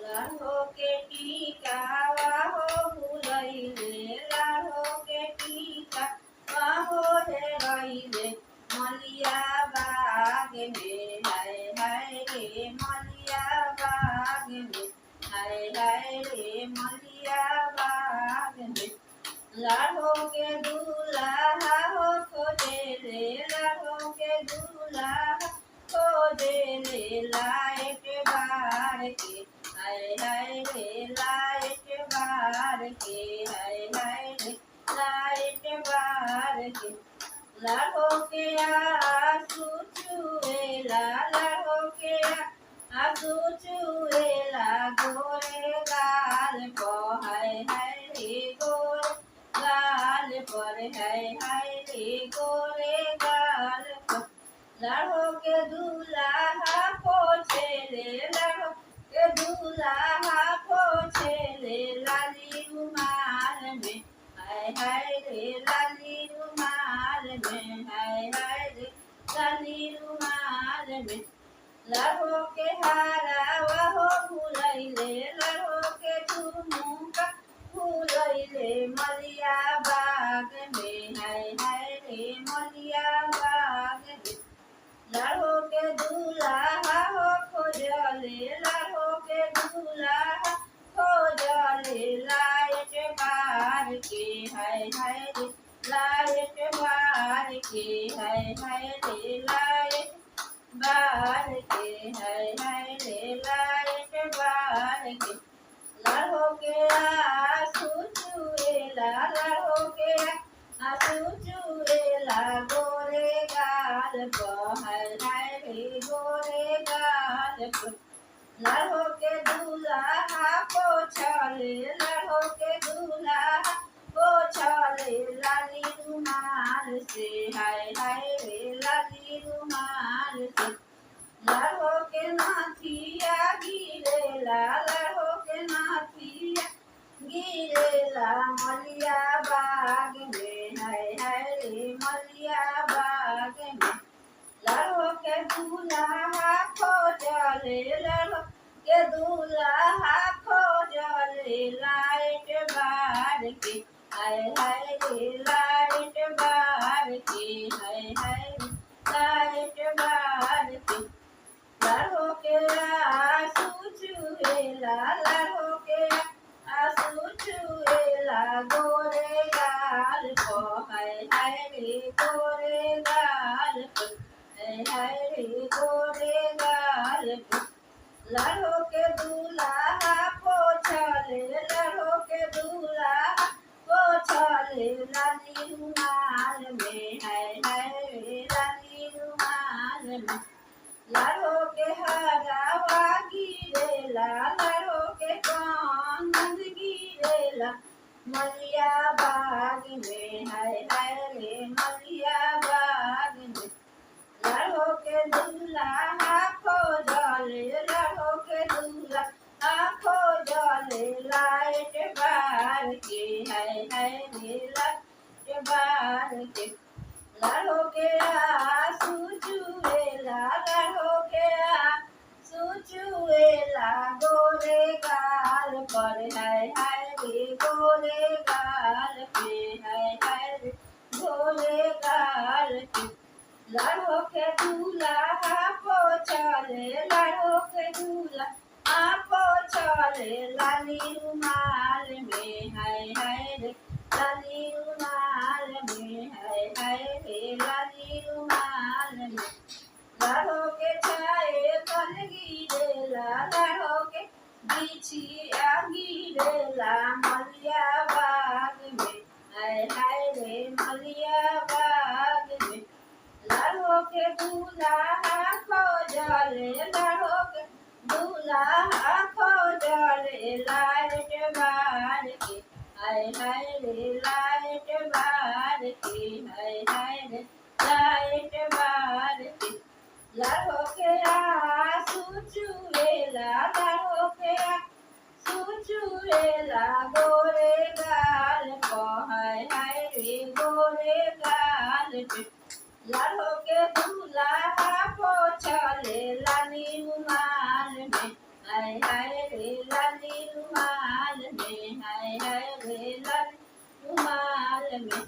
लाहो के टीका वाहो भूलैले लाहो के टीका वाहो हेरैले मलिया बाग में हाय हाय रे मलिया बाग में हाय हाय रे मलिया बाग में लाहो के दूल्हा हो खोजेले लाहो के दूल्हा खोजेले लाइट बार के हाय हाय रे लाइट बार के हाय हाय रे लाइट बार के लाहो के आंसू चुएला लाहो के आंसू चुएला गोरे गाल को हाय हाय रे गोरे गाल पर हाय हाय रे गोरे गाल पर लाहो के दूल्हा पोछेले लाहो के दूल्हा पोछेले लाली रुमाल में हाय हाय रे लाली रुमाल में हाय हाय रे लाली रुमाल में लाहो के हारा वाहो भूलैले लाहो के झुमुका भूलैले मलिया बाग में हाय हाय रे मलिया बाग में लाहो के दूल्हा हो खोजले लाहो के दूल्हा खोजले लाइट बार के हाय हाय रे लाइट बार के हाय हाय रे लाइट बार के हाय हाय रे लाइट बार के लाहो के आंसू चुएला लाहो के आंसू चुएला गोरे गाल पर हाय हाय रे गोरे गाल पर लाहो के दूल्हा पोछले लाहो के दूल्हा पोछले लाली रुमाल से हाय हाय रे लाली रुमाल से लाहो के नाथिया गिरेला लाहो के नाथिया गिरेला मलिया बाग में हाय हाय रे मलिया बाग में लाहो के दूल्हा खोजले लाहो के दूल्हा खोजले लाइट बार के हाय हाय रे लाइट बार के हाय हाय रे लाइट बार के लाहो के आंसू चुएला लाहो के आंसू चुएला गोरे गाल को हाय हाय रे गोरे गाल को हाय हाय रे गोरे गाल को लाहो के दूल्हा पोछले लाहो के दूल्हा पोछले लाली रुमाल में हाय हाय रे लाली रुमाल में लाहो के हरावा गिरेला लाहो के कांगन गिरेला मलिया बाग में हाय हाय रे मलिया बाग में लाहो के दूल्हा खोजले लाहो के दूल्हा खोजले लाइट बार के हाय हाय रे लाइट बार के लाहो के आंसू चुएला लाहो के आंसू चुएला गोरे गाल पर हाय हाय रे गोरे गाल पे हाय हाय रे गोरे गाल पे लाहो के दूल्हा पोछले लाहो के दूल्हा पोछले लाली रुमाल में हाय हाय रे लाली रुमाल में हाय हाय रे लाली रुमाल में लाहो के छाए कल गिरेला लाहो के बिछिया गिरेला मलिया बाग में हाय हाय रे मलिया बाग में लाहो के दूल्हा खोजले लाहो के दूल्हा खोजले लाइट बार के हाय हाय रे लाइट बार के हाय हाय रे लाइट बार के लाहो के आंसू चुएला लाहो के आंसू चुएला गोरे गाल को हाय हाय रे गोरे गाल पे लाहो के दूल्हा पोछले लाली रुमाल में हाय हाय रे लाल रुमाल में